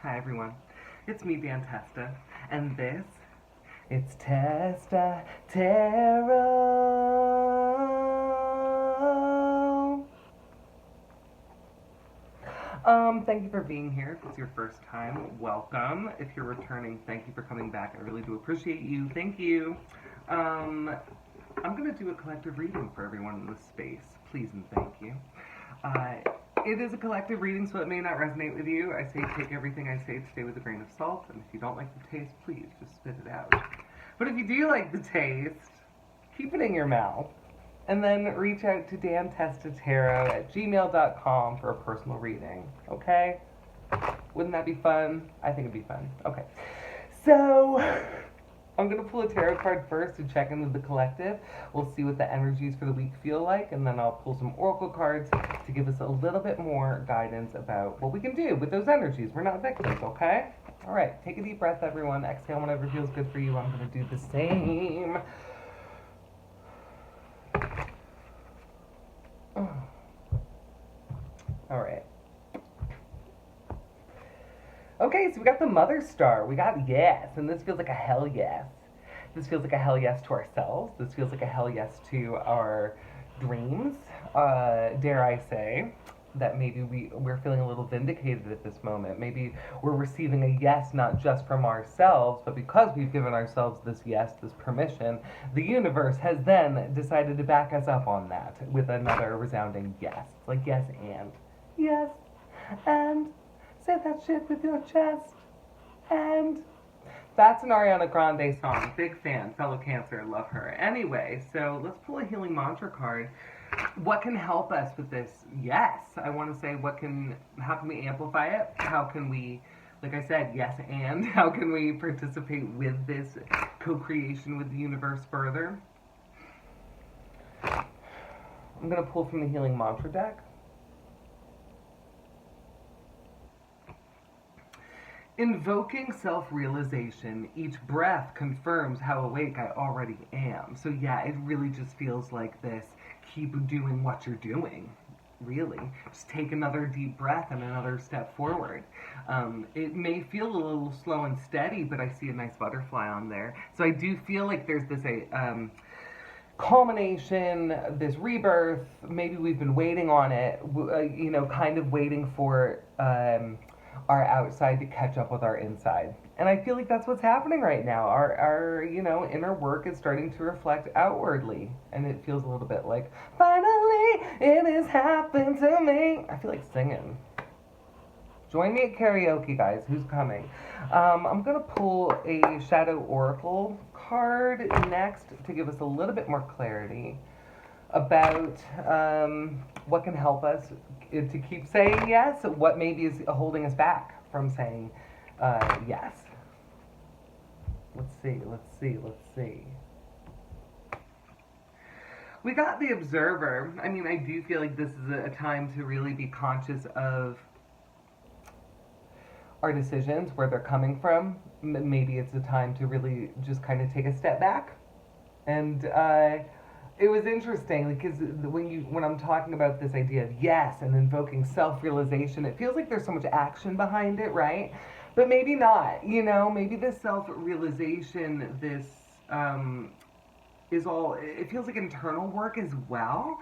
Hi everyone, it's me, Testa, and it's Testa Tarot. Thank you for being here. If it's your first time, welcome. If you're returning, thank you for coming back. I really do appreciate you. Thank you. Um, I'm gonna do a collective reading for everyone in this space. Please and thank you. Uh, it is a collective reading, so it may not resonate with you. I say take everything I say today with a grain of salt, and if you don't like the taste, please just spit it out. But if you do like the taste, keep it in your mouth. And then reach out to dantestataro@gmail.com for a personal reading, okay? Wouldn't that be fun? I think it'd be fun. Okay. So, I'm going to pull a tarot card first to check in with the collective. We'll see what the energies for the week feel like, and then I'll pull some oracle cards to give us a little bit more guidance about what we can do with those energies. We're not victims, okay? All right, take a deep breath, everyone. Exhale whenever feels good for you. I'm going to do the same. All right. Okay, so we got the Mother Star. We got yes, and this feels like a hell yes. This feels like a hell yes to ourselves. This feels like a hell yes to our dreams. Dare I say that maybe we're feeling a little vindicated at this moment. Maybe we're receiving a yes not just from ourselves, but because we've given ourselves this yes, this permission, the universe has then decided to back us up on that with another resounding yes. It's like yes and. Yes and. Say that shit with your chest. And that's an Ariana Grande song. Big fan, fellow Cancer, love her. Anyway, so let's pull a healing mantra card. What can help us with this? Yes, I want to say how can we amplify it? How can we, like I said, yes and, how can we participate with this co-creation with the universe further? I'm going to pull from the healing mantra deck. Invoking self-realization, each breath confirms how awake I already am. So yeah, it really just feels like this, keep doing what you're doing, really. Just take another deep breath and another step forward. It may feel a little slow and steady, but I see a nice butterfly on there. So I do feel like there's this culmination, this rebirth. Maybe we've been waiting on it, kind of waiting for our outside to catch up with our inside. And I feel like that's what's happening right now. Our inner work is starting to reflect outwardly. And it feels a little bit like, finally, it has happened to me. I feel like singing. Join me at karaoke, guys. Who's coming? I'm going to pull a Shadow Oracle card next to give us a little bit more clarity about what can help us to keep saying yes, what maybe is holding us back from saying yes. Let's see. We got the Observer. I mean, I do feel like this is a time to really be conscious of our decisions, where they're coming from. Maybe it's a time to really just kind of take a step back. And it was interesting because when I'm talking about this idea of yes and invoking self-realization, it feels like there's so much action behind it, right? But maybe not. Maybe this self-realization, this is all. It feels like internal work as well,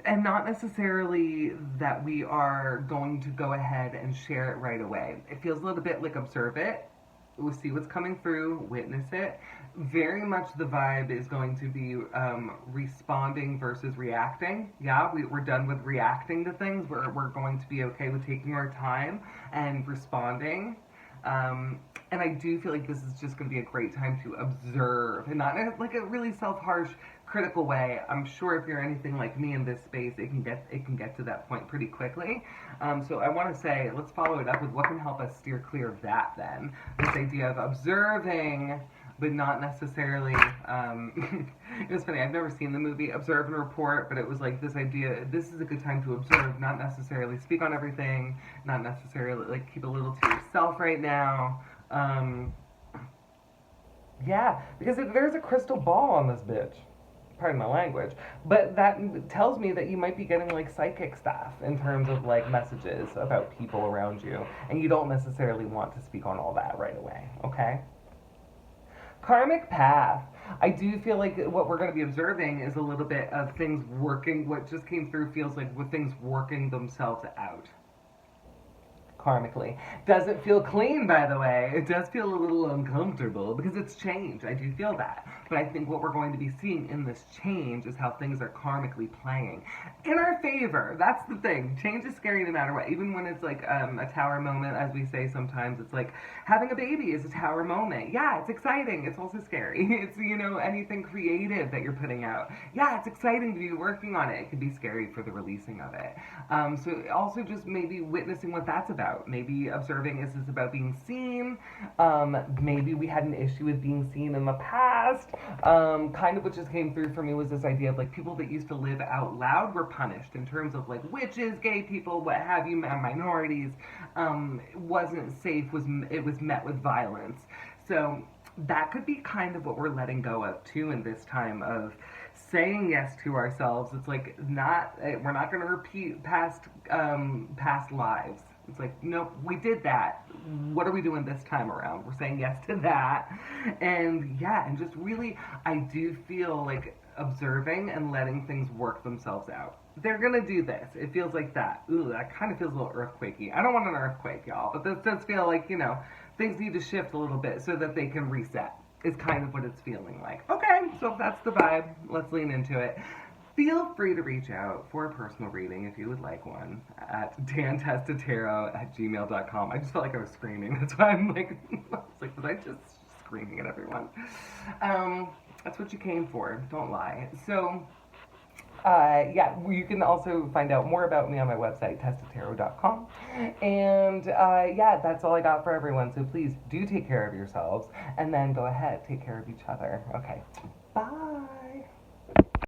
and not necessarily that we are going to go ahead and share it right away. It feels a little bit like observe it. We'll see what's coming through, witness it. Very much the vibe is going to be responding versus reacting. Yeah, we're done with reacting to things. We're going to be okay with taking our time and responding. And I do feel like this is just going to be a great time to observe, and not in like a really self-harsh, critical way. I'm sure if you're anything like me in this space, it can get to that point pretty quickly. So I want to say, let's follow it up with what can help us steer clear of that then. This idea of observing, but not necessarily, it was funny, I've never seen the movie Observe and Report, but it was like this idea, this is a good time to observe, not necessarily speak on everything, not necessarily, like, keep a little to yourself right now. Yeah, because there's a crystal ball on this bitch. pardon my language, but that tells me that you might be getting like psychic stuff in terms of like messages about people around you, and you don't necessarily want to speak on all that right away, okay? Karmic path. I do feel like what we're going to be observing is a little bit of things working. What just came through feels like with things working themselves out karmically. Doesn't feel clean, by the way. It does feel a little uncomfortable because it's change. I do feel that. But I think what we're going to be seeing in this change is how things are karmically playing in our favor. That's the thing. Change is scary no matter what. Even when it's like a tower moment, as we say sometimes, it's like having a baby is a tower moment. Yeah, it's exciting. It's also scary. It's, you know, anything creative that you're putting out. Yeah, it's exciting to be working on it. It could be scary for the releasing of it. So also just maybe witnessing what that's about. Maybe observing, is this about being seen? Maybe we had an issue with being seen in the past. Kind of what just came through for me was this idea of like people that used to live out loud were punished in terms of like witches, gay people, what have you, minorities. Wasn't safe, it was met with violence. So that could be kind of what we're letting go of too in this time of saying yes to ourselves. It's like we're not going to repeat past lives. It's like, nope, we did that. What are we doing this time around? We're saying yes to that. And yeah, and just really, I do feel like observing and letting things work themselves out. They're gonna do this. It feels like that. Ooh, that kind of feels a little earthquakey. I don't want an earthquake, y'all, but this does feel like, you know, things need to shift a little bit so that they can reset, is kind of what it's feeling like. Okay, so if that's the vibe, let's lean into it. Feel free to reach out for a personal reading if you would like one at dantestataro@gmail.com. I just felt like I was screaming. That's why I'm like, was I just screaming at everyone? That's what you came for. Don't lie. So, yeah, you can also find out more about me on my website, testataro.com. And yeah, that's all I got for everyone. So please do take care of yourselves and then go ahead, take care of each other. Okay, bye.